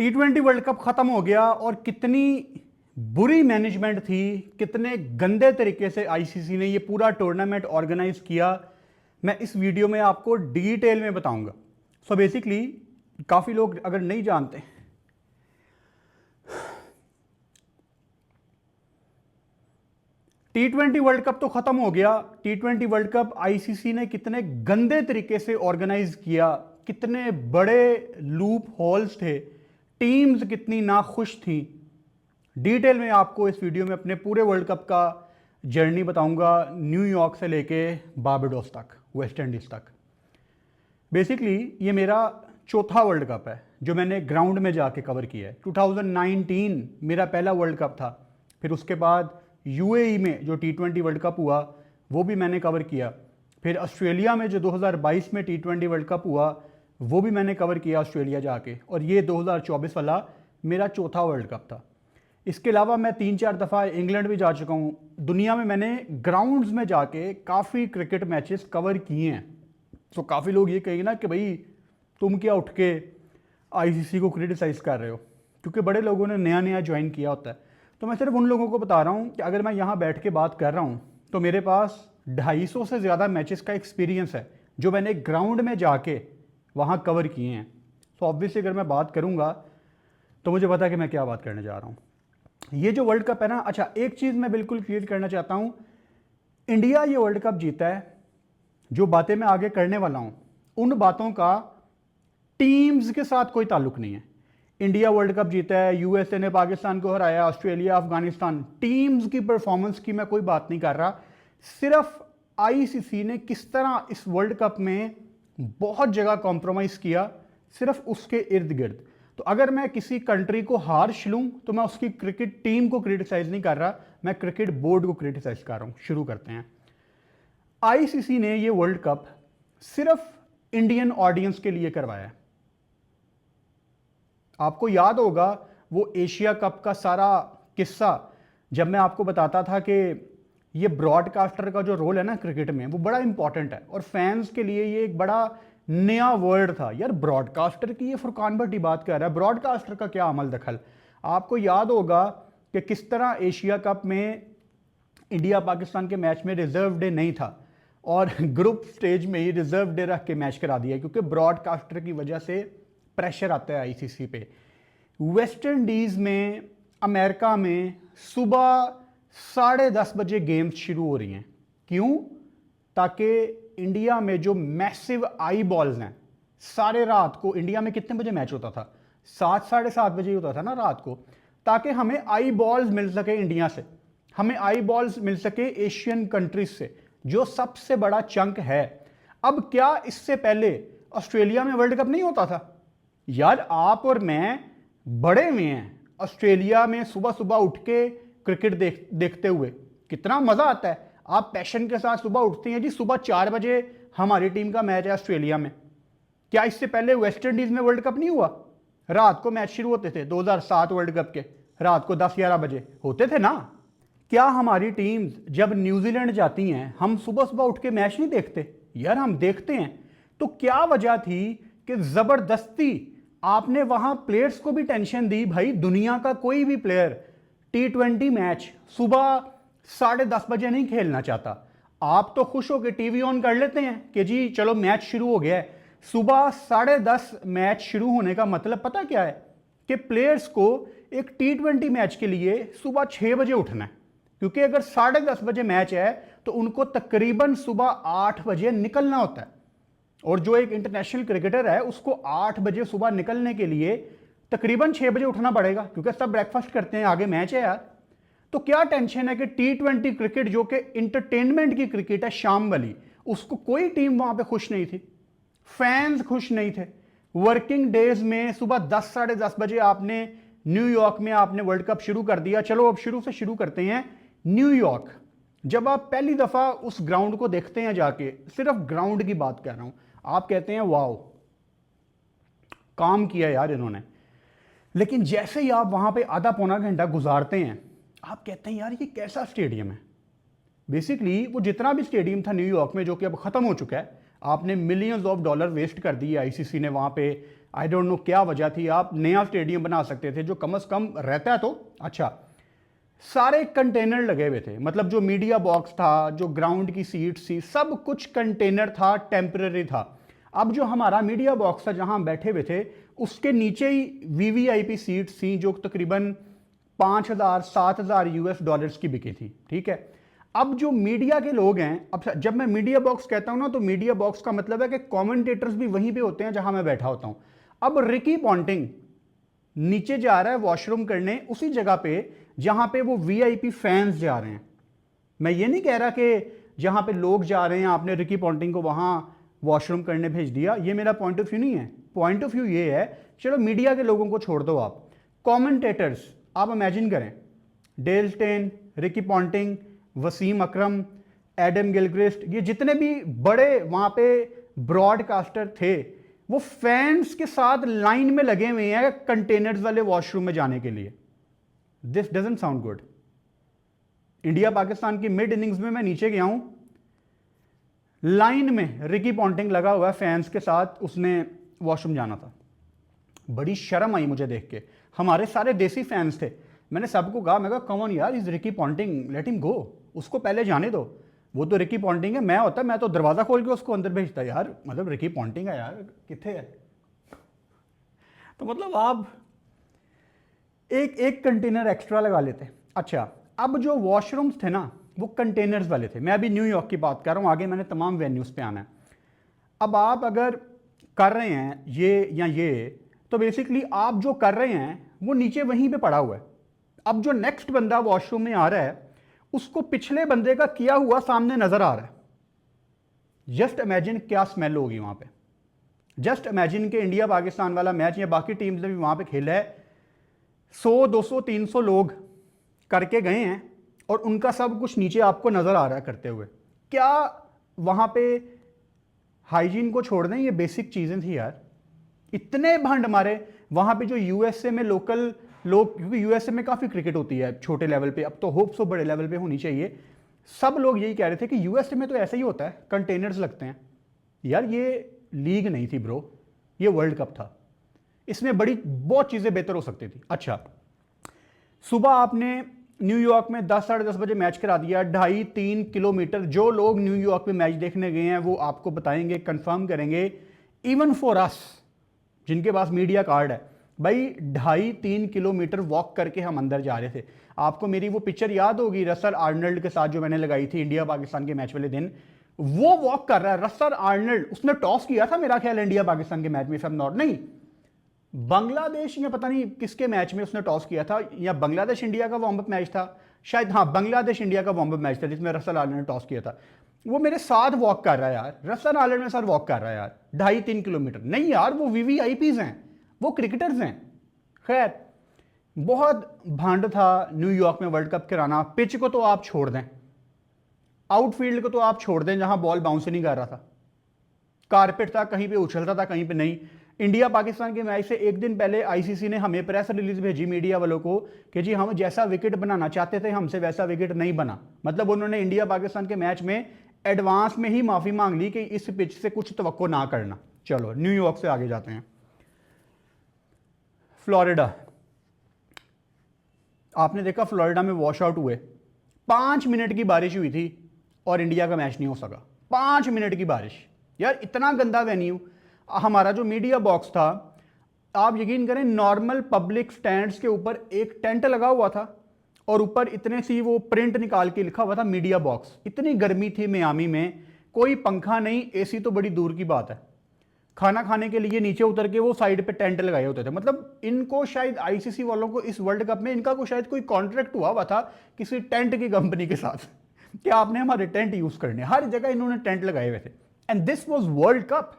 T20 world cup खत्म हो गया और कितनी बुरी मैनेजमेंट थी, कितने गंदे तरीके से आईसीसी ने ये पूरा टूर्नामेंट ऑर्गेनाइज किया, मैं इस वीडियो में आपको डिटेल में बताऊंगा। सो बेसिकली काफ़ी लोग अगर नहीं जानते, T20 वर्ल्ड कप तो खत्म हो गया। T20 वर्ल्ड कप आईसीसी ने कितने गंदे तरीके से ऑर्गेनाइज किया, कितने बड़े लूप होल्स थे, टीम्स कितनी नाखुश थी। डिटेल में आपको इस वीडियो में अपने पूरे वर्ल्ड कप का जर्नी बताऊंगा, न्यूयॉर्क से लेके बारबाडोस तक, वेस्ट इंडीज तक। बेसिकली ये मेरा चौथा वर्ल्ड कप है जो मैंने ग्राउंड में जाके कवर किया है। 2019 मेरा पहला वर्ल्ड कप था, फिर उसके बाद यूएई में जो T20 वर्ल्ड कप हुआ वो भी मैंने कवर किया, फिर ऑस्ट्रेलिया में जो 2022 में T20 वर्ल्ड कप हुआ वो भी मैंने कवर किया ऑस्ट्रेलिया जाके, और ये 2024 वाला मेरा चौथा वर्ल्ड कप था। इसके अलावा मैं 3-4 दफ़ा इंग्लैंड भी जा चुका हूँ। दुनिया में मैंने ग्राउंड्स में जाके काफ़ी क्रिकेट मैचेस कवर किए हैं। तो काफ़ी लोग ये कहेंगे ना कि भाई तुम क्या उठ के आईसीसी को क्रिटिसाइज़ कर रहे हो, क्योंकि बड़े लोगों ने नया नया ज्वाइन किया होता है। तो मैं सिर्फ उन लोगों को बता रहा हूँ कि अगर मैं यहाँ बैठ के बात कर रहा हूँ तो मेरे पास 250 से ज़्यादा मैचेस का एक्सपीरियंस है जो मैंने ग्राउंड में जाके वहाँ कवर किए हैं। तो ऑब्वियसली अगर मैं बात करूँगा तो मुझे पता है कि मैं क्या बात करने जा रहा हूँ। ये जो वर्ल्ड कप है ना, अच्छा एक चीज़ मैं बिल्कुल क्लियर करना चाहता हूँ, इंडिया ये वर्ल्ड कप जीता है। जो बातें मैं आगे करने वाला हूँ उन बातों का टीम्स के साथ कोई ताल्लुक नहीं है। इंडिया वर्ल्ड कप जीता है, यूएसए ने पाकिस्तान को हराया, ऑस्ट्रेलिया, अफगानिस्तान, टीम्स की परफॉर्मेंस की मैं कोई बात नहीं कर रहा। सिर्फ आईसीसी ने किस तरह इस वर्ल्ड कप में बहुत जगह कॉम्प्रोमाइज़ किया, सिर्फ उसके इर्द गिर्द। तो अगर मैं किसी कंट्री को हार्श लूं तो मैं उसकी क्रिकेट टीम को क्रिटिसाइज नहीं कर रहा, मैं क्रिकेट बोर्ड को क्रिटिसाइज कर रहा हूं। शुरू करते हैं। आईसीसी ने ये वर्ल्ड कप सिर्फ इंडियन ऑडियंस के लिए करवाया है। आपको याद होगा वो एशिया कप का सारा किस्सा, जब मैं आपको बताता था कि ये ब्रॉडकास्टर का जो रोल है ना क्रिकेट में, वो बड़ा इंपॉर्टेंट है और फैंस के लिए ये एक बड़ा नया वर्ड था। यार ब्रॉडकास्टर की ये फुरकान भट्टी बात कर रहा है, ब्रॉडकास्टर का क्या अमल दखल। आपको याद होगा कि किस तरह एशिया कप में इंडिया पाकिस्तान के मैच में रिजर्व डे नहीं था और ग्रुप स्टेज में ही रिजर्व डे रख के मैच करा दिया, क्योंकि ब्रॉडकास्टर की वजह से प्रेशर आता है आईसीसी पे। वेस्ट इंडीज में, अमेरिका में सुबह 10:30 बजे गेम्स शुरू हो रही हैं। क्यों? ताकि इंडिया में जो मैसिव आई बॉल्स हैं, सारे रात को इंडिया में कितने बजे मैच होता था? 7, 7:30 बजे होता था ना रात को, ताकि हमें आई बॉल्स मिल सके इंडिया से, हमें आई बॉल्स मिल सके एशियन कंट्रीज से, जो सबसे बड़ा चंक है। अब क्या इससे पहले ऑस्ट्रेलिया में वर्ल्ड कप नहीं होता था? यार आप और मैं बड़े हुए हैं ऑस्ट्रेलिया में सुबह सुबह उठ के क्रिकेट देखते हुए, कितना मजा आता है। आप पैशन के साथ सुबह उठते हैं जी, सुबह 4 बजे हमारी टीम का मैच है ऑस्ट्रेलिया में। क्या इससे पहले वेस्ट इंडीज में वर्ल्ड कप नहीं हुआ? रात को मैच शुरू होते थे 2007 वर्ल्ड कप के, रात को 10-11 बजे होते थे ना। क्या हमारी टीम्स जब न्यूजीलैंड जाती हैं हम सुबह सुबह उठ के मैच नहीं देखते? यार हम देखते हैं। तो क्या वजह थी कि जबरदस्ती आपने वहां प्लेयर्स को भी टेंशन दी? भाई दुनिया का कोई भी प्लेयर T20 मैच सुबह 10:30 बजे नहीं खेलना चाहता। आप तो खुश हो के टीवी ऑन कर लेते हैं कि जी चलो मैच शुरू हो गया है। सुबह 10:30 मैच शुरू होने का मतलब पता क्या है? कि प्लेयर्स को एक T20 मैच के लिए सुबह 6 बजे उठना है, क्योंकि अगर 10:30 बजे मैच है तो उनको तकरीबन सुबह 8 बजे निकलना होता है। और जो एक इंटरनेशनल क्रिकेटर है उसको 8 बजे सुबह निकलने के लिए तकरीबन 6 बजे उठना पड़ेगा, क्योंकि सब ब्रेकफास्ट करते हैं, आगे मैच है यार। तो क्या टेंशन है कि T20 क्रिकेट जो कि इंटरटेनमेंट की क्रिकेट है शाम वाली, उसको कोई टीम वहां पे खुश नहीं थी, फैंस खुश नहीं थे। वर्किंग डेज में सुबह 10, 10:30 बजे आपने न्यूयॉर्क में आपने वर्ल्ड कप शुरू कर दिया। चलो अब शुरू से शुरू करते हैं। न्यूयॉर्क, जब आप पहली दफा उस ग्राउंड को देखते हैं जाके, सिर्फ ग्राउंड की बात कर रहा हूं, आप कहते हैं वाओ काम किया यार इन्होंने। लेकिन जैसे ही आप वहां पे आधा पौना घंटा गुजारते हैं, आप कहते हैं यार ये कैसा स्टेडियम है। बेसिकली वो जितना भी स्टेडियम था न्यूयॉर्क में, जो कि अब खत्म हो चुका है, आपने मिलियंस ऑफ डॉलर वेस्ट कर दिए आईसीसी ने वहां पे आई डोंट नो क्या वजह थी, आप नया स्टेडियम बना सकते थे जो कम से कम रहता है तो अच्छा। सारे कंटेनर लगे हुए थे, मतलब जो मीडिया बॉक्स था, जो ग्राउंड की सीट्स थी, सब कुछ कंटेनर था, टेम्पररी था। अब जो हमारा मीडिया बॉक्स था जहां हम बैठे हुए थे, उसके नीचे ही वीवीआईपी सीट्स थी जो तकरीबन 5,000 7,000 यूएस डॉलर्स की बिकी थी, ठीक है। अब जो मीडिया के लोग हैं, अब जब मैं मीडिया बॉक्स कहता हूं ना, तो मीडिया बॉक्स का मतलब है कि कमेंटेटर्स भी वहीं पे होते हैं जहां मैं बैठा होता हूं। अब रिकी पॉन्टिंग नीचे जा रहा है वॉशरूम करने उसी जगह पे जहां पे वो वीआईपी फैंस जा रहे हैं। मैं ये नहीं कह रहा कि जहां पे लोग जा रहे हैं आपने रिकी पॉन्टिंग को वहां वॉशरूम करने भेज दिया, ये मेरा पॉइंट ऑफ व्यू नहीं है। पॉइंट ऑफ व्यू ये है, चलो मीडिया के लोगों को छोड़ दो, आप कमेंटेटर्स आप इमेजिन करें, Dale Steyn, Ricky Ponting, Wasim Akram, Adam Gilchrist, ये जितने भी बड़े वहां पे ब्रॉडकास्टर थे, वो फैंस के साथ लाइन में लगे हुए हैं कंटेनर्स वाले वॉशरूम में जाने के लिए। This doesn't sound good. India Pakistan की मिड इनिंग्स में मैं नीचे गया हूं, लाइन में रिकी पॉन्टिंग लगा हुआ है फैंस के साथ, उसने वॉशरूम जाना था। बड़ी शर्म आई मुझे देख के। हमारे सारे देसी फैंस थे, मैंने सबको कहा, मैं कहा कम ऑन यार, is Ricky Ponting, let him go, उसको पहले जाने दो, वो तो रिकी पॉन्टिंग है। मैं होता मैं तो दरवाजा खोल के उसको अंदर भेजता यार, मतलब रिकी पॉन्टिंग है यार, किथे है। तो मतलब आप एक एक कंटेनर एक्स्ट्रा लगा लेते। अच्छा, अब जो वॉशरूम्स थे ना वो कंटेनर्स वाले थे। मैं अभी न्यूयॉर्क की बात कर रहा हूं, आगे मैंने तमाम वेन्यूज पे आना है। अब आप अगर कर रहे हैं ये या ये, तो बेसिकली आप जो कर रहे हैं वो नीचे वहीं पे पड़ा हुआ है। अब जो नेक्स्ट बंदा वॉशरूम में आ रहा है उसको पिछले बंदे का किया हुआ सामने नजर आ रहा है। जस्ट इमेजिन क्या स्मेल होगी वहां पे। जस्ट इमेजिन कि इंडिया पाकिस्तान वाला मैच या बाकी टीम्स ने भी वहां पे खेला है, 100 200 300 लोग करके गए हैं और उनका सब कुछ नीचे आपको नजर आ रहा है करते हुए। क्या वहां पे हाइजीन को छोड़ दें, ये बेसिक चीजें थी यार। इतने भंड मारे वहां पे जो यूएसए में लोकल लोग, क्योंकि यूएसए में काफी क्रिकेट होती है छोटे लेवल पे, अब तो होप सो बड़े लेवल पे होनी चाहिए। सब लोग यही कह रहे थे कि यूएसए में तो ऐसा ही होता है, कंटेनर्स लगते हैं। यार ये लीग नहीं थी ब्रो, ये वर्ल्ड कप था, इसमें बड़ी बहुत चीजें बेहतर हो सकती थी। अच्छा, सुबह आपने न्यूयॉर्क में 10 साढ़े 10 बजे मैच करा दिया, 2.5-3 किलोमीटर। जो लोग न्यूयॉर्क में मैच देखने गए हैं वो आपको बताएंगे, कंफर्म करेंगे, इवन फॉर अस जिनके पास मीडिया कार्ड है, भाई 2.5-3 किलोमीटर वॉक करके हम अंदर जा रहे थे। आपको मेरी वो पिक्चर याद होगी रसल आर्नल्ड के साथ जो मैंने लगाई थी इंडिया पाकिस्तान के मैच वाले दिन, वो वॉक कर रहा है रसल आर्नल्ड। उसने टॉस किया था मेरा ख्याल इंडिया पाकिस्तान के मैच में, सब नॉट नहीं, बांग्लादेश या पता नहीं किसके मैच में उसने टॉस किया था, या बांग्लादेश इंडिया का वार्म अप मैच था शायद, हाँ बांग्लादेश इंडिया का वार्म अप मैच था जिसमें रसल आर्नल्ड ने टॉस किया था। वो मेरे साथ वॉक कर रहा है यार, रसल आर्नल्ड मेरे साथ वॉक कर रहा है यार, 2.5-3 किलोमीटर। नहीं यार, वो वीवीआईपीज हैं, वो क्रिकेटर्स हैं। खैर, बहुत भांड था न्यूयॉर्क में वर्ल्ड कप कराना। पिच को तो आप छोड़ दें, आउटफील्ड को तो आप छोड़ दें जहां बॉल बाउंस नहीं कर रहा था, कारपेट था, कहीं पे उछलता था कहीं पे नहीं। इंडिया पाकिस्तान के मैच से एक दिन पहले आईसीसी ने हमें प्रेस रिलीज भेजी मीडिया वालों को कि जी हम जैसा विकेट बनाना चाहते थे हमसे वैसा विकेट नहीं बना। मतलब उन्होंने इंडिया पाकिस्तान के मैच में एडवांस में ही माफी मांग ली कि इस पिच से कुछ तवक्को ना करना। चलो न्यूयॉर्क से आगे जाते हैं। फ्लोरिडा, आपने देखा फ्लोरिडा में वॉश आउट हुए, 5 मिनट की बारिश हुई थी और इंडिया का मैच नहीं हो सका। 5 मिनट की बारिश यार, इतना गंदा वेन्यू। हमारा जो मीडिया बॉक्स था, आप यकीन करें नॉर्मल पब्लिक स्टैंड्स के ऊपर एक टेंट लगा हुआ था और ऊपर इतने सी वो प्रिंट निकाल के लिखा हुआ था मीडिया बॉक्स। इतनी गर्मी थी मियामी में, कोई पंखा नहीं, एसी तो बड़ी दूर की बात है। खाना खाने के लिए नीचे उतर के वो साइड पे टेंट लगाए होते थे। मतलब इनको शायद आईसीसी वालों को इस वर्ल्ड कप में इनका को शायद कोई कॉन्ट्रैक्ट हुआ था किसी टेंट की कंपनी के साथ कि आपने हमारे टेंट यूज करने। हर जगह इन्होंने टेंट लगाए हुए थे। And this was World Cup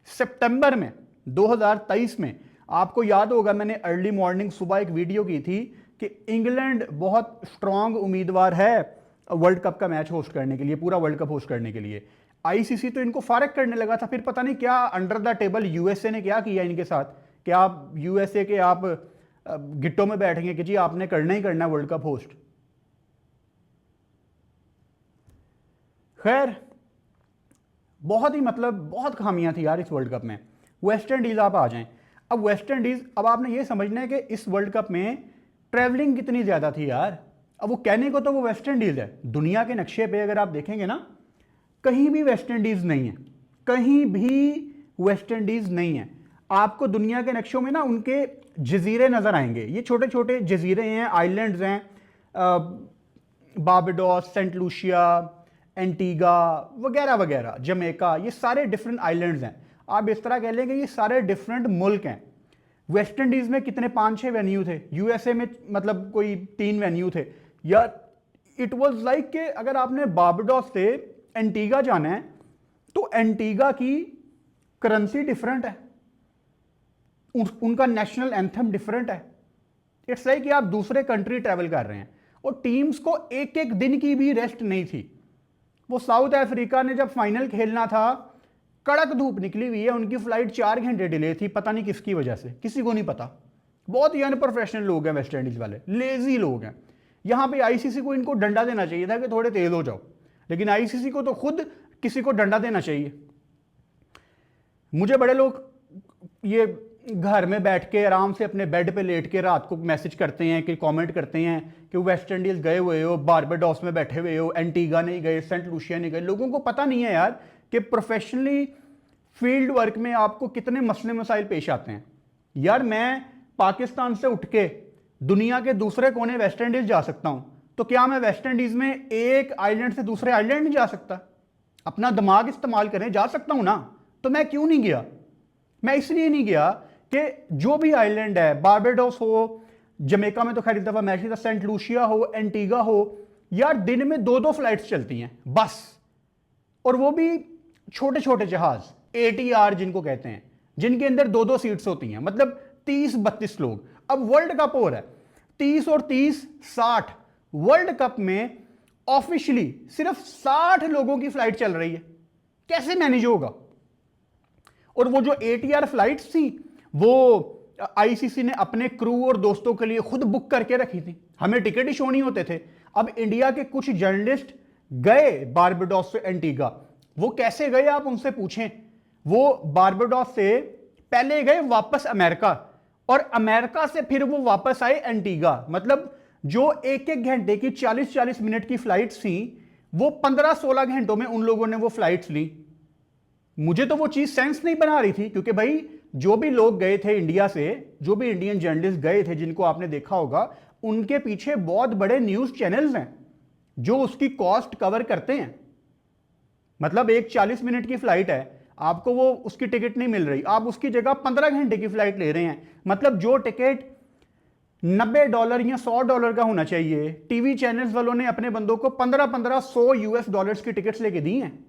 सितंबर में 2023 में। आपको याद होगा मैंने अर्ली मॉर्निंग सुबह एक वीडियो की थी कि इंग्लैंड बहुत स्ट्रांग उम्मीदवार है वर्ल्ड कप का मैच होस्ट करने के लिए, पूरा वर्ल्ड कप होस्ट करने के लिए। आईसीसी तो इनको फारग करने लगा था, फिर पता नहीं क्या अंडर द टेबल यूएसए ने क्या किया इनके साथ कि आप यूएसए के आप गिट्टों में बैठेंगे कि जी आपने करना ही करना है वर्ल्ड कप होस्ट। खैर, बहुत ही मतलब बहुत खामियां थी यार इस वर्ल्ड कप में। वेस्ट इंडीज़ आप आ जाएं। अब वेस्ट इंडीज़, अब आपने ये समझना है कि इस वर्ल्ड कप में ट्रैवलिंग कितनी ज़्यादा थी यार। अब वो कहने को तो वो वेस्ट इंडीज़ है, दुनिया के नक्शे पे अगर आप देखेंगे ना, कहीं भी वेस्ट इंडीज़ नहीं है, कहीं भी वेस्ट इंडीज़ नहीं है। आपको दुनिया के नक्शों में ना उनके जजीरे नज़र आएंगे, ये छोटे छोटे जजीरे हैं, आइलैंड्स हैं, बारबाडोस, सेंट लूसिया, एंटीगा वगैरह वगैरह, जमैका, ये सारे डिफरेंट आइलैंड्स हैं। आप इस तरह कह लेंगे ये सारे डिफरेंट मुल्क हैं। वेस्ट इंडीज़ में कितने 5-6 वेन्यू थे, यूएसए में मतलब कोई 3 वेन्यू थे यार। इट वाज लाइक कि अगर आपने बारबाडोस से एंटीगा जाना है तो एंटीगा की करेंसी डिफरेंट है, उनका नेशनल एंथम डिफरेंट है। इट्स लाइक कि आप दूसरे कंट्री ट्रैवल कर रहे हैं। और टीम्स को एक एक दिन की भी रेस्ट नहीं थी। वो साउथ अफ्रीका ने जब फाइनल खेलना था, कड़क धूप निकली हुई है, उनकी फ्लाइट 4 घंटे डिले थी, पता नहीं किसकी वजह से, किसी को नहीं पता। बहुत ही अनप्रोफेशनल लोग हैं वेस्ट इंडीज वाले, लेजी लोग हैं। यहां पे आईसीसी को इनको डंडा देना चाहिए था कि थोड़े तेज हो जाओ, लेकिन आईसीसी को तो खुद किसी को डंडा देना चाहिए। मुझे बड़े लोग ये घर में बैठ के आराम से अपने बेड पे लेट के रात को मैसेज करते हैं कि कमेंट करते हैं कि वेस्ट इंडीज गए हुए हो, बारबाडोस में बैठे हुए हो, एंटीगा नहीं गए, सेंट लूसिया नहीं गए। लोगों को पता नहीं है यार कि प्रोफेशनली फील्ड वर्क में आपको कितने मसले मसाइल पेश आते हैं। यार मैं पाकिस्तान से उठ के दुनिया के दूसरे कोने वेस्ट इंडीज जा सकता हूं, तो क्या मैं वेस्ट इंडीज में एक आइलैंड से दूसरे आइलैंड नहीं जा सकता? अपना दिमाग इस्तेमाल करें, जा सकता हूं ना, तो मैं क्यों नहीं गया? मैं इसलिए नहीं गया कि जो भी आइलैंड है, बारबाडोस हो, जमैका में तो खैर इस दफा मैच नहीं था, सेंट लूसिया हो, एंटीगा हो, यार दिन में 2-2 फ्लाइट्स चलती हैं बस, और वो भी छोटे छोटे जहाज, ATR जिनको कहते हैं, जिनके अंदर 2-2 सीट्स होती हैं, मतलब 30-32 लोग। अब वर्ल्ड कप हो रहा है, 30 और 30 60, वर्ल्ड कप में ऑफिशियली सिर्फ 60 लोगों की फ्लाइट चल रही है, कैसे मैनेज होगा? और वो जो ATR फ्लाइट्स थी वो आईसीसी ने अपने क्रू और दोस्तों के लिए खुद बुक करके रखी थी, हमें टिकट ही शो नहीं होते थे। अब इंडिया के कुछ जर्नलिस्ट गए बारबाडोस से एंटीगा, वो कैसे गए आप उनसे पूछें। वो बारबाडोस से पहले गए वापस अमेरिका, और अमेरिका से फिर वो वापस आए एंटीगा। मतलब जो एक एक घंटे की 40-40 मिनट की फ्लाइट्स थी, वो 15-16 घंटों में उन लोगों ने वो फ्लाइट्स ली। मुझे तो वो चीज सेंस नहीं बना रही थी, क्योंकि भाई जो भी लोग गए थे इंडिया से, जो भी इंडियन जर्नलिस्ट गए थे जिनको आपने देखा होगा, उनके पीछे बहुत बड़े न्यूज चैनल्स हैं जो उसकी कॉस्ट कवर करते हैं। मतलब एक 40 मिनट की फ्लाइट है, आपको वो उसकी टिकट नहीं मिल रही, आप उसकी जगह 15 घंटे की फ्लाइट ले रहे हैं। मतलब जो टिकट $90 या $100 का होना चाहिए, टीवी चैनल्स वालों ने अपने बंदों को 15-15-100 US डॉलर्स की टिकट्स लेके दी हैं।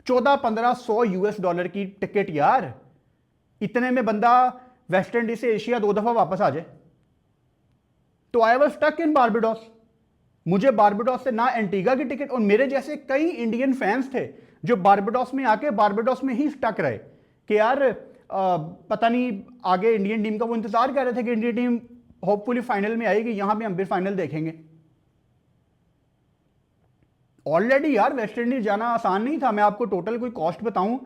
14-15-100 US डॉलर की टिकट यार, इतने में बंदा वेस्ट इंडीज से एशिया 2 दफा वापस आ जाए। तो I was stuck in Barbados. मुझे बारबाडोस से ना एंटीगा की टिकट, और मेरे जैसे कई इंडियन फैंस थे जो बारबाडोस में आके बारबाडोस में ही स्टक रहे कि यार पता नहीं आगे इंडियन टीम का वो इंतजार कर रहे थे कि इंडियन टीम होपफुली फाइनल में आएगी, यहां पे हम भी फाइनल देखेंगे। ऑलरेडी यार वेस्ट इंडीज जाना आसान नहीं था। मैं आपको टोटल कोई कॉस्ट बताऊं,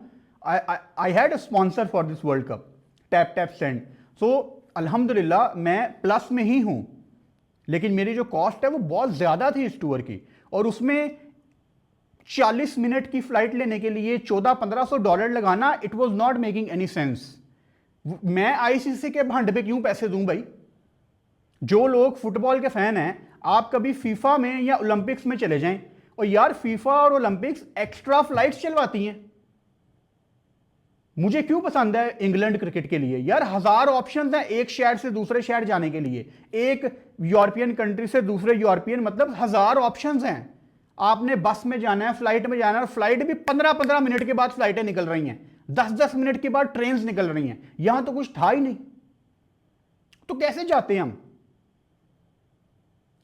I had a sponsor for this World Cup, tap tap send. So अल्हम्दुलिल्लाह मैं प्लस में ही हूं, लेकिन मेरी जो कॉस्ट है वो बहुत ज्यादा थी इस टूर की, और उसमें 40 मिनट की फ्लाइट लेने के लिए $1400-1500 लगाना, it was not making any sense. मैं आईसीसी के भंड पे क्यों पैसे दूं भाई? जो लोग फुटबॉल के फैन हैं, आप कभी फीफा में या ओलंपिक्स में चले जाएं, और यार फीफा और ओलंपिक्स एक्स्ट्रा फ्लाइट्स चलवाती हैं। मुझे क्यों पसंद है इंग्लैंड क्रिकेट के लिए यार, 1000 ऑप्शंस हैं एक शहर से दूसरे शहर जाने के लिए, एक यूरोपियन कंट्री से दूसरे यूरोपियन, मतलब 1000 ऑप्शंस हैं। आपने बस में जाना है, फ्लाइट में जाना है, और फ्लाइट भी 15-15 मिनट के बाद फ्लाइटें निकल रही हैं, 10-10 मिनट के बाद ट्रेन निकल रही हैं। यहां तो कुछ था ही नहीं, तो कैसे जाते हैं हम?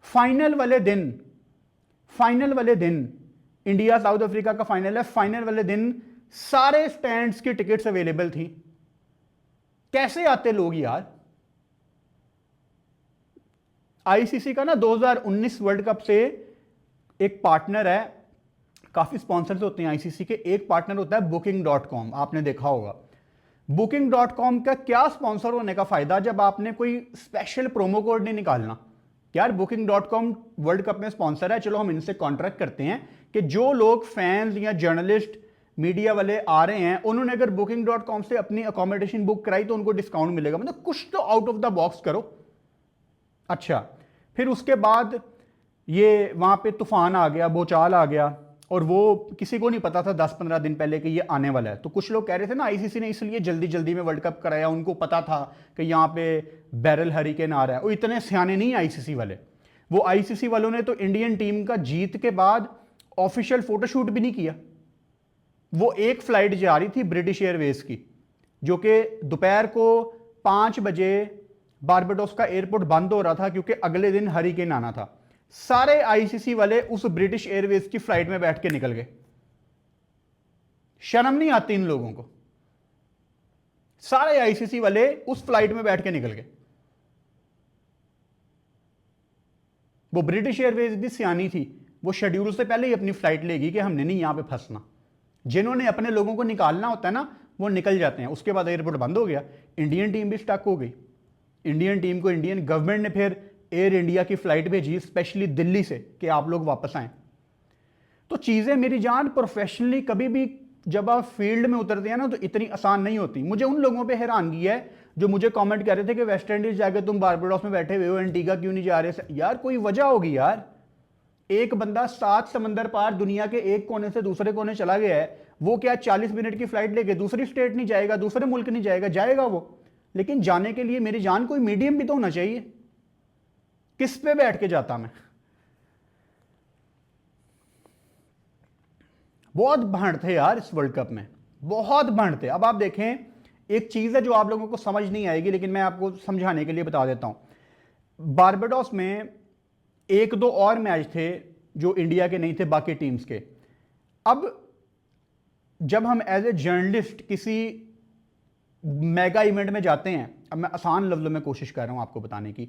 फाइनल वाले दिन इंडिया साउथ अफ्रीका का फाइनल है, फाइनल वाले दिन सारे स्टैंड्स की टिकट्स अवेलेबल थी। कैसे आते लोग यार? आईसीसी का ना 2019 वर्ल्ड कप से एक पार्टनर है, काफी स्पॉन्सर्स होते हैं आईसीसी के, एक पार्टनर होता है Booking.com, आपने देखा होगा। Booking.com का क्या स्पॉन्सर होने का फायदा जब आपने कोई स्पेशल प्रोमो कोड नहीं निकालना। यार Booking.com वर्ल्ड कप में स्पॉन्सर है, चलो हम इनसे कॉन्ट्रैक्ट करते हैं कि जो लोग फैंस या जर्नलिस्ट मीडिया वाले आ रहे हैं उन्होंने अगर Booking.com से अपनी अकोमोडेशन बुक कराई तो उनको डिस्काउंट मिलेगा। मतलब कुछ तो आउट ऑफ द बॉक्स करो। अच्छा, फिर उसके बाद ये वहां पे तूफान आ गया, भूचाल आ गया, और वो किसी को नहीं पता था 10-15 दिन पहले कि ये आने वाला है। तो कुछ लोग कह रहे थे ना आईसीसी ने इसलिए जल्दी जल्दी में वर्ल्ड कप कराया, उनको पता था कि यहाँ पे बैरल हरिकेन आ रहा है। वो इतने सियाने नहीं आईसीसी वाले। वो आईसीसी वालों ने तो इंडियन टीम का जीत के बाद ऑफिशियल फोटोशूट भी नहीं किया। वो एक फ्लाइट जा रही थी ब्रिटिश एयरवेज की, जो कि दोपहर को 5 बजे बारबाडोस का एयरपोर्ट बंद हो रहा था क्योंकि अगले दिन हरिकेन आना था। सारे आईसीसी वाले उस ब्रिटिश एयरवेज की फ्लाइट में बैठ के निकल गए। शर्म नहीं आती इन लोगों को। सारे आईसीसी वाले उस फ्लाइट में बैठ के निकल गए। वो ब्रिटिश एयरवेज भी सियानी थी, वो शेड्यूल से पहले ही अपनी फ्लाइट लेगी कि हमने नहीं यहां पे फंसना। जिन्होंने अपने लोगों को निकालना होता है ना, वो निकल जाते हैं। उसके बाद एयरपोर्ट बंद हो गया, इंडियन टीम भी स्टक हो गई। इंडियन टीम को इंडियन गवर्नमेंट ने फिर एयर इंडिया की फ्लाइट भेजी स्पेशली दिल्ली से कि आप लोग वापस आएं। तो चीज़ें मेरी जान प्रोफेशनली कभी भी जब आप फील्ड में उतरते हैं ना तो इतनी आसान नहीं होती। मुझे उन लोगों पे हैरानगी है जो मुझे कमेंट कर रहे थे कि वेस्ट इंडीज जाके तुम बारबाडोस में बैठे हुए हो, एंटीगा क्यों नहीं जा रहे। यार कोई वजह होगी यार। एक बंदा 7 समंदर पार दुनिया के एक कोने से दूसरे कोने चला गया है, वो क्या 40 मिनट की फ्लाइट लेके दूसरी स्टेट नहीं जाएगा, दूसरे मुल्क नहीं जाएगा? जाएगा वो, लेकिन जाने के लिए मेरी जान कोई मीडियम भी तो होना चाहिए। किस पे बैठ के जाता मैं? बहुत भंड थे यार इस वर्ल्ड कप में, बहुत भंड थे। अब आप देखें, एक चीज है जो आप लोगों को समझ नहीं आएगी लेकिन मैं आपको समझाने के लिए बता देता हूं। बारबाडोस में 1-2 और मैच थे जो इंडिया के नहीं थे, बाकी टीम्स के। अब जब हम एज ए जर्नलिस्ट किसी मेगा इवेंट में जाते हैं, अब मैं आसान लफ्जों में कोशिश कर रहा हूं आपको बताने की,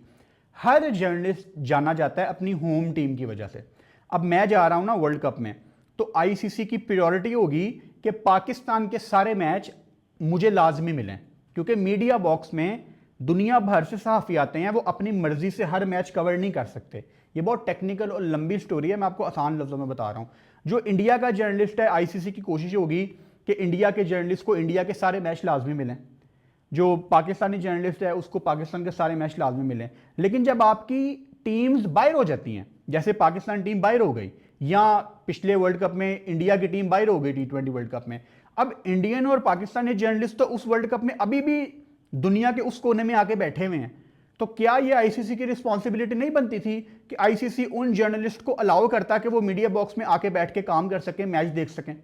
हर जर्नलिस्ट जाना जाता है अपनी होम टीम की वजह से। अब मैं जा रहा हूं ना वर्ल्ड कप में, तो आईसीसी की प्रायोरिटी होगी कि पाकिस्तान के सारे मैच मुझे लाजमी मिलें, क्योंकि मीडिया बॉक्स में दुनिया भर से सहाफ़ी आते हैं, वो अपनी मर्जी से हर मैच कवर नहीं कर सकते। ये बहुत टेक्निकल और लंबी स्टोरी है, मैं आपको आसान लफ्जों में बता रहा हूं। जो इंडिया का जर्नलिस्ट है, आईसीसी की कोशिश होगी कि इंडिया के जर्नलिस्ट को इंडिया के सारे मैच लाजमी मिलें, जो पाकिस्तानी जर्नलिस्ट है उसको पाकिस्तान के सारे मैच लाजमी मिलें। लेकिन जब आपकी टीम्स बाहर हो जाती हैं, जैसे पाकिस्तान टीम बाहर हो गई, या पिछले वर्ल्ड कप में इंडिया की टीम बाहर हो गई T20 वर्ल्ड कप में, अब इंडियन और पाकिस्तानी जर्नलिस्ट तो उस वर्ल्ड कप में अभी भी दुनिया के उस कोने में आके बैठे हुए हैं। तो क्या ये आईसीसी की रिस्पॉन्सिबिलिटी नहीं बनती थी कि आईसीसी उन जर्नलिस्ट को अलाउ करता कि वो मीडिया बॉक्स में आके बैठ के काम कर सकें, मैच देख सकें?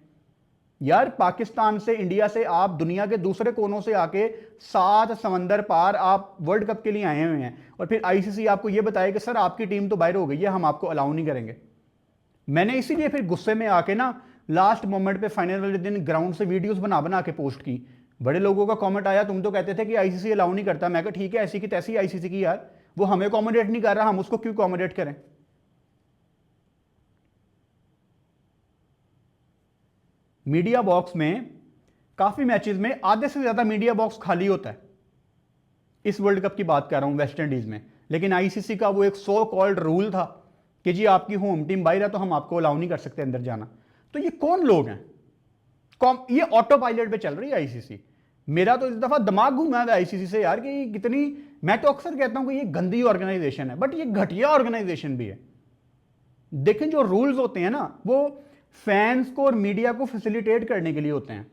यार पाकिस्तान से, इंडिया से, आप दुनिया के दूसरे कोनों से आके 7 समंदर पार आप वर्ल्ड कप के लिए आए हुए हैं, और फिर आईसीसी आपको ये बताए कि सर आपकी टीम तो बाहर हो गई है, हम आपको अलाउ नहीं करेंगे। मैंने इसीलिए फिर गुस्से में आके ना लास्ट मोमेंट पे फाइनल वाले दिन ग्राउंड से वीडियोस बना बना के पोस्ट की। बड़े लोगों का कमेंट आया, तुम तो कहते थे कि आईसीसी अलाउ नहीं करता। मैं कहा ठीक है, ऐसी की तैसी आईसीसी की यार, वो हमें अकोमोडेट नहीं कर रहा, हम उसको क्यों अकोमोडेट करें? मीडिया बॉक्स में काफी मैचेस में आधे से ज्यादा मीडिया बॉक्स खाली होता है। इस वर्ल्ड कप की बात कर रहा हूं वेस्ट इंडीज में, लेकिन आईसीसी का वो एक सो कॉल्ड रूल था कि जी आपकी होम टीम बाहर है तो हम आपको अलाउ नहीं कर सकते अंदर जाना। तो ये कौन लोग हैं? ये ऑटो पायलट पे चल रही है आईसीसी। मेरा तो इस दफा दिमाग घूमा है आईसीसी से यार, कि ये कितनी, मैं तो अक्सर कहता हूं कि ये गंदी ऑर्गेनाइजेशन है, बट ये घटिया ऑर्गेनाइजेशन भी है। देखें, जो रूल्स होते हैं ना, वो फैंस को और मीडिया को फैसिलिटेट करने के लिए होते हैं।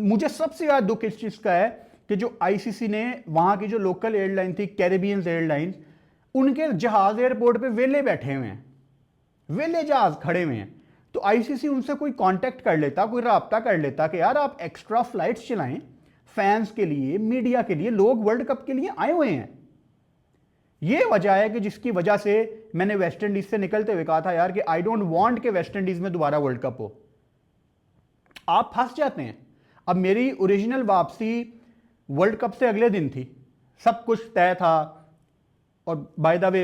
मुझे सबसे ज्यादा दुख इस चीज का है कि जो आईसीसी ने वहां की जो लोकल एयरलाइन थी, कैरेबियन एयरलाइंस, उनके जहाज एयरपोर्ट पे वेले बैठे हुए हैं, वेले जहाज खड़े हुए हैं। तो आईसीसी उनसे कोई कांटेक्ट कर लेता, कोई राब्ता कर लेता कि यार आप एक्स्ट्रा फ्लाइट्स चलाएं फैंस के लिए, मीडिया के लिए, लोग वर्ल्ड कप के लिए आए हुए हैं। ये वजह है कि जिसकी वजह से मैंने वेस्ट इंडीज से निकलते हुए कहा था यार कि आई डोंट वांट कि वेस्ट इंडीज में दोबारा वर्ल्ड कप हो। आप फंस जाते हैं। अब मेरी ओरिजिनल वापसी वर्ल्ड कप से अगले दिन थी, सब कुछ तय था। और बाय द वे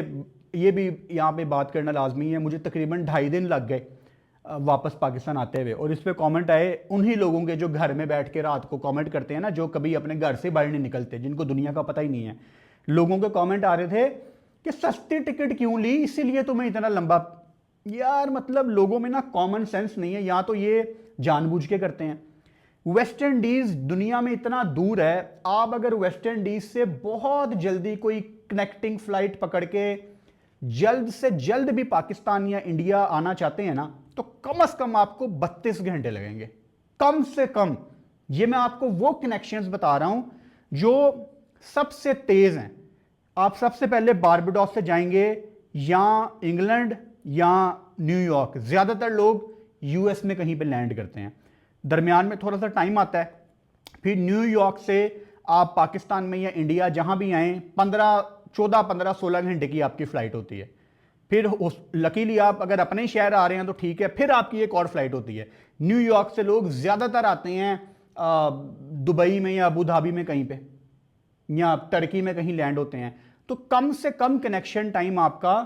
ये भी यहां पे बात करना लाजमी है, मुझे तकरीबन 2.5 दिन लग गए वापस पाकिस्तान आते हुए, और इस पे कमेंट आए उन्हीं लोगों के जो घर में बैठ के रात को कमेंट करते हैं ना, जो कभी अपने घर से बाहर नहीं निकलते, जिनको दुनिया का पता ही नहीं है। लोगों के कमेंट आ रहे थे कि सस्ती टिकट क्यों ली, इसीलिए तुम्हें इतना लंबा। यार मतलब लोगों में ना कॉमन सेंस नहीं है, या तो ये जानबूझ के करते हैं। वेस्ट इंडीज दुनिया में इतना दूर है, आप अगर वेस्ट इंडीज से बहुत जल्दी कोई कनेक्टिंग फ्लाइट पकड़ के जल्द से जल्द भी पाकिस्तान या इंडिया आना चाहते हैं ना, तो कम से कम आपको 32 घंटे लगेंगे, कम से कम। ये मैं आपको वो कनेक्शंस बता रहा हूं जो सबसे तेज हैं। आप सबसे पहले बारबाडोस से जाएंगे या इंग्लैंड या न्यूयॉर्क, ज्यादातर लोग यूएस में कहीं पे लैंड करते हैं, दरमियान में थोड़ा सा टाइम आता है, फिर न्यूयॉर्क से आप पाकिस्तान में या इंडिया जहां भी आए 14-15-16 घंटे की आपकी फ्लाइट होती है। फिर उस लकीली आप अगर अपने ही शहर आ रहे हैं तो ठीक है, फिर आपकी एक और फ्लाइट होती है। न्यूयॉर्क से लोग ज्यादातर आते हैं दुबई में या अबू धाबी में कहीं पे, या टर्की में कहीं लैंड होते हैं, तो कम से कम कनेक्शन टाइम आपका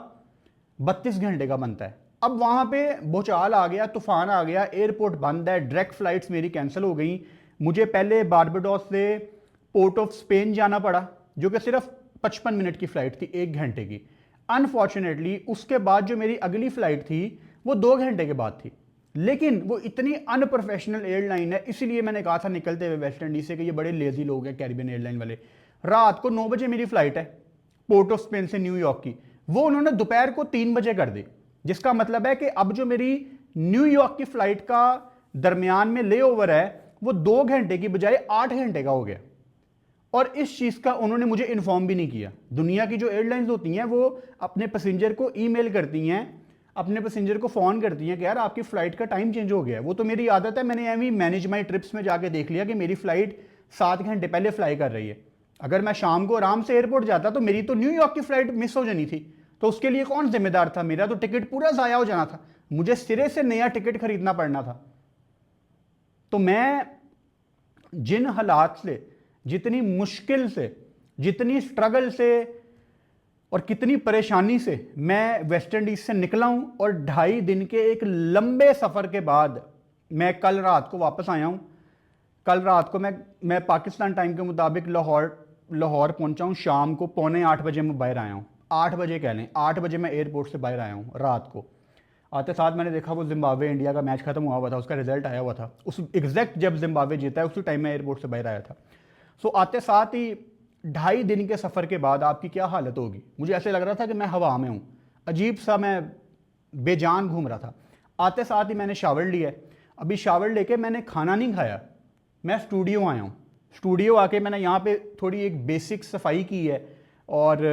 32 घंटे का बनता है। अब वहां पे भूचाल आ गया, तूफान आ गया, एयरपोर्ट बंद है, डायरेक्ट फ्लाइट्स मेरी कैंसिल हो गई। मुझे पहले बारबाडोस से पोर्ट ऑफ स्पेन जाना पड़ा, जो कि सिर्फ 55 मिनट की फ्लाइट थी, 1 घंटे की। अनफॉर्चुनेटली उसके बाद जो मेरी अगली फ्लाइट थी वो 2 घंटे के बाद थी, लेकिन वो इतनी अनप्रोफेशनल एयरलाइन है, इसीलिए मैंने कहा था निकलते हुए वेस्ट इंडीज से कि ये बड़े लेजी लोग हैं कैरिबियन एयरलाइन वाले। रात को 9 बजे मेरी फ्लाइट है पोर्ट ऑफ स्पेन से न्यूयॉर्क की, वो उन्होंने दोपहर को 3 बजे कर दी, जिसका मतलब है कि अब जो मेरी न्यूयॉर्क की फ्लाइट का दरमियान में लेओवर है वो 2 घंटे की बजाय 8 घंटे का हो गया। और इस चीज का उन्होंने मुझे इन्फॉर्म भी नहीं किया। दुनिया की जो एयरलाइंस होती हैं वो अपने पैसेंजर को ईमेल करती हैं, अपने पैसेंजर को फोन करती हैं कि यार आपकी फ्लाइट का टाइम चेंज हो गया है। वो तो मेरी आदत है, मैंने एवं मैनेज माई ट्रिप्स में जाके देख लिया कि मेरी फ्लाइट 7 घंटे पहले फ्लाई कर रही है। अगर मैं शाम को आराम से एयरपोर्ट जाता तो मेरी तो न्यूयॉर्क की फ्लाइट मिस हो जानी थी, तो उसके लिए कौन जिम्मेदार था? मेरा तो टिकट पूरा जाया हो जाना था, मुझे सिरे से नया टिकट खरीदना पड़ना था। तो मैं जिन हालात से, जितनी मुश्किल से, जितनी स्ट्रगल से और कितनी परेशानी से मैं वेस्ट इंडीज से निकला हूं, और 2.5 दिन के एक लंबे सफर के बाद मैं कल रात को वापस आया हूं। कल रात को मैं पाकिस्तान टाइम के मुताबिक लाहौर पहुंचा हूं, शाम को 7:45 बजे मैं बाहर आया हूं। 8 बजे कह लें, 8 बजे मैं एयरपोर्ट से बाहर आया हूं। रात को आते साथ मैंने देखा वो जिम्बाब्वे इंडिया का मैच खत्म हुआ था, उसका रिजल्ट आया हुआ था। उस एग्जैक्ट जब जिम्बाब्वे जीता है उसी टाइम मैं एयरपोर्ट से बाहर आया था। सो आते साथ ही 2.5 दिन के सफ़र के बाद आपकी क्या हालत होगी? मुझे ऐसे लग रहा था कि मैं हवा में हूँ, अजीब सा मैं बेजान घूम रहा था। आते साथ ही मैंने शावर लिया, अभी शावर लेके मैंने खाना नहीं खाया, मैं स्टूडियो आया हूँ। स्टूडियो आके मैंने यहाँ पे थोड़ी एक बेसिक सफाई की है और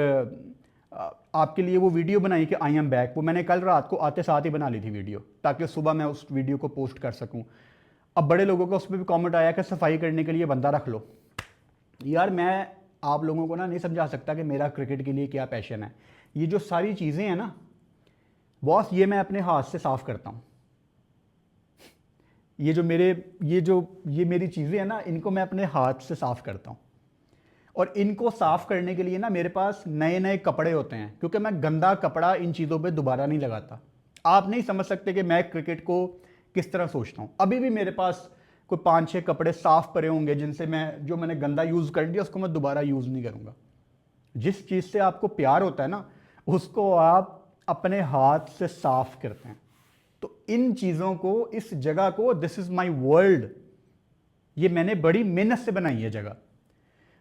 आपके लिए वो वीडियो बनाई कि आई एम बैक। वो मैंने कल रात को आते साथ ही बना ली थी वीडियो, ताकि सुबह मैं उस वीडियो को पोस्ट कर सकूँ। अब बड़े लोगों का उस पर भी कॉमेंट आया कि सफाई करने के लिए बंदा रख लो। यार मैं आप लोगों को ना नहीं समझा सकता कि मेरा क्रिकेट के लिए क्या पैशन है। ये जो सारी चीज़ें हैं ना बॉस, ये मैं अपने हाथ से साफ़ करता हूँ। ये मेरी चीज़ें हैं ना, इनको मैं अपने हाथ से साफ़ करता हूँ। और इनको साफ़ करने के लिए ना मेरे पास नए नए कपड़े होते हैं, क्योंकि मैं गंदा कपड़ा इन चीज़ों पे दोबारा नहीं लगाता। आप नहीं समझ सकते कि मैं क्रिकेट को किस तरह सोचता हूँ। अभी भी मेरे पास कोई 5-6 कपड़े साफ पड़े होंगे जिनसे जो मैंने गंदा यूज़ कर लिया उसको मैं दोबारा यूज़ नहीं करूँगा। जिस चीज़ से आपको प्यार होता है ना, उसको आप अपने हाथ से साफ करते हैं। तो इन चीज़ों को, इस जगह को, दिस इज़ माई वर्ल्ड, ये मैंने बड़ी मेहनत से बनाई है जगह,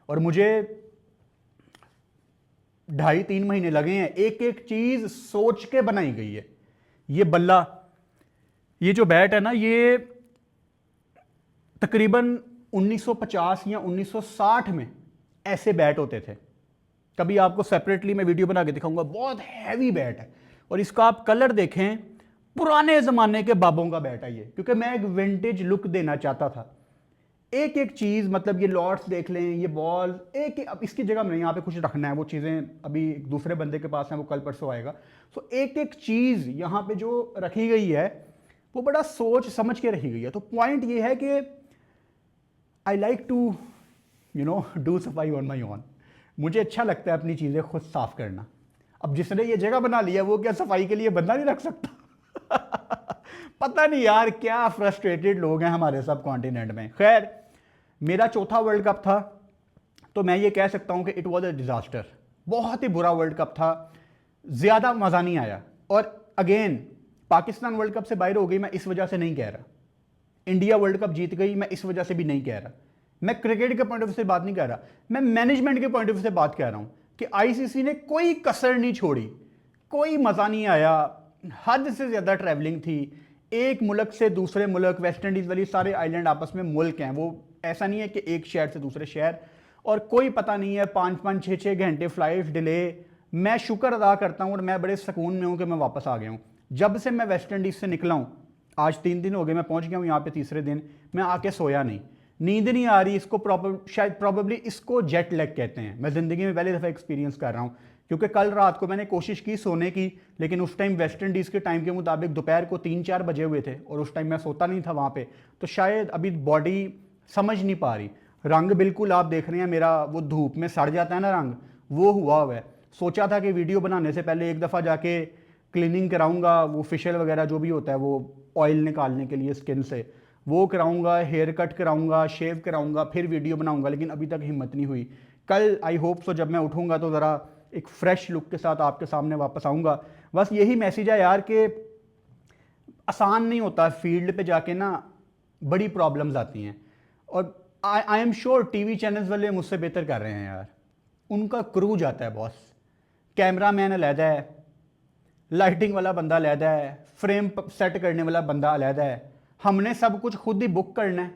और मुझे 2.5-3 महीने लगे हैं। एक एक चीज़ सोच के बनाई गई है। ये बल्ला, ये जो बैट है ना, ये तकरीबन 1950 या 1960 में ऐसे बैट होते थे। कभी आपको सेपरेटली मैं वीडियो बना के दिखाऊंगा। बहुत हैवी बैट है, और इसका आप कलर देखें, पुराने ज़माने के बाबों का बैट है ये, क्योंकि मैं एक विंटेज लुक देना चाहता था। एक एक चीज़, मतलब ये लॉट्स देख लें, ये बॉल, अब इसकी जगह में यहाँ पे कुछ रखना है, वो चीज़ें अभी दूसरे बंदे के पास हैं, वो कल परसों आएगा। सो एक एक चीज़ यहाँ पे जो रखी गई है वो बड़ा सोच समझ के रखी गई है। तो पॉइंट ये है कि आई लाइक टू डू सफाई ऑन माई ओन। मुझे अच्छा लगता है अपनी चीज़ें खुद साफ करना। अब जिसने ये जगह बना लिया वो क्या सफाई के लिए बंदा नहीं रख सकता? पता नहीं यार क्या फ्रस्ट्रेटेड लोग हैं हमारे सब कॉन्टिनेंट में। खैर, मेरा चौथा वर्ल्ड कप था, तो मैं ये कह सकता हूं कि इट वॉज अ डिजास्टर। बहुत ही बुरा वर्ल्ड कप था, ज्यादा मजा नहीं आया। और अगेन, पाकिस्तान वर्ल्ड कप से बाहर हो गई, मैं इस वजह से नहीं कह रहा। इंडिया वर्ल्ड कप जीत गई, मैं इस वजह से भी नहीं कह रहा। मैं क्रिकेट के पॉइंट ऑफ व्यू से बात नहीं कर रहा, मैं मैनेजमेंट के पॉइंट ऑफ व्यू से बात कर रहा हूं कि आईसीसी ने कोई कसर नहीं छोड़ी, कोई मजा नहीं आया, हद से ज्यादा ट्रैवलिंग थी, एक मुल्क से दूसरे मुल्क, वेस्ट इंडीज वाली सारे आइलैंड आपस में मुल्क हैं, वो ऐसा नहीं है कि एक शहर से दूसरे शहर, और कोई पता नहीं है, 5-5 6-6 घंटे फ्लाइट डिले। मैं शुक्र अदा करता हूं और मैं बड़े सुकून में हूं कि मैं वापस आ गया हूं। जब से मैं वेस्ट इंडीज से निकला हूं, आज 3 दिन हो गए, मैं पहुंच गया हूं यहाँ पे तीसरे दिन, मैं आके सोया नहीं, नींद नहीं आ रही। इसको शायद प्रॉबेबली इसको जेट लैग कहते हैं। मैं ज़िंदगी में पहली दफ़ा एक्सपीरियंस कर रहा हूँ, क्योंकि कल रात को मैंने कोशिश की सोने की, लेकिन उस टाइम वेस्ट इंडीज़ के टाइम के मुताबिक दोपहर को 3-4 बजे हुए थे, और उस टाइम मैं सोता नहीं था वहाँ पे, तो शायद अभी बॉडी समझ नहीं पा रही। रंग बिल्कुल आप देख रहे हैं मेरा, वो धूप में सड़ जाता है ना रंग, वो हुआ हुआ है। सोचा था कि वीडियो बनाने से पहले एक दफ़ा जाके क्लीनिंग कराऊंगा, वो फेशियल वगैरह जो भी होता है, वो ऑयल निकालने के लिए स्किन से, वो कराऊंगा, हेयर कट कराऊंगा, शेव कराऊंगा, फिर वीडियो बनाऊंगा, लेकिन अभी तक हिम्मत नहीं हुई। कल आई होप सो जब मैं उठूंगा तो ज़रा एक फ्रेश लुक के साथ आपके सामने वापस आऊंगा। बस यही मैसेज है यार कि आसान नहीं होता फील्ड पे जाके ना, बड़ी प्रॉब्लम्स आती हैं। और I am sure TV channels वाले मुझसे बेहतर कर रहे हैं यार। उनका क्रू जाता है बॉस, कैमरा मैन अलहदा है, लाइटिंग वाला बंदा अलहदा है, फ्रेम सेट करने वाला बंदा अलहदा है। हमने सब कुछ खुद ही बुक करना है,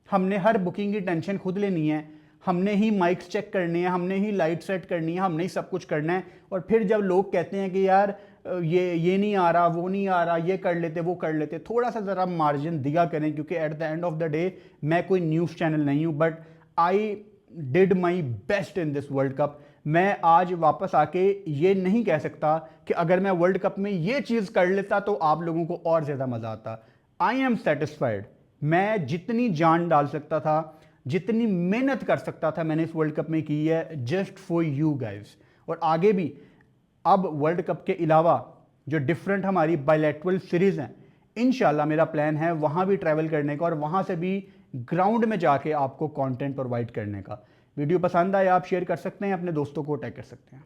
हमने हर बुकिंग की टेंशन खुद लेनी है, हमने ही माइक्स चेक करने हैं, हमने ही लाइट सेट करनी है, हमने ही सब कुछ करना है। और फिर जब लोग कहते हैं कि यार ये नहीं आ रहा, वो नहीं आ रहा, ये कर लेते, वो कर लेते, थोड़ा सा ज़रा मार्जिन दिया करें, क्योंकि at the end of the day मैं कोई न्यूज़ चैनल नहीं हूँ, but I did my best in this World cup. मैं आज वापस आके ये नहीं कह सकता कि अगर मैं वर्ल्ड कप में ये चीज़ कर लेता तो आप लोगों को और ज़्यादा मज़ा आता। I am satisfied. मैं जितनी जान डाल सकता था, जितनी मेहनत कर सकता था, मैंने इस वर्ल्ड कप में की है, जस्ट फॉर यू गाइज। और आगे भी अब वर्ल्ड कप के अलावा जो डिफरेंट हमारी बायलैटरल सीरीज हैं, इंशाल्लाह मेरा प्लान है वहाँ भी ट्रैवल करने का, और वहाँ से भी ग्राउंड में जाके आपको कंटेंट प्रोवाइड करने का। वीडियो पसंद आए आप शेयर कर सकते हैं, अपने दोस्तों को टैग कर सकते हैं।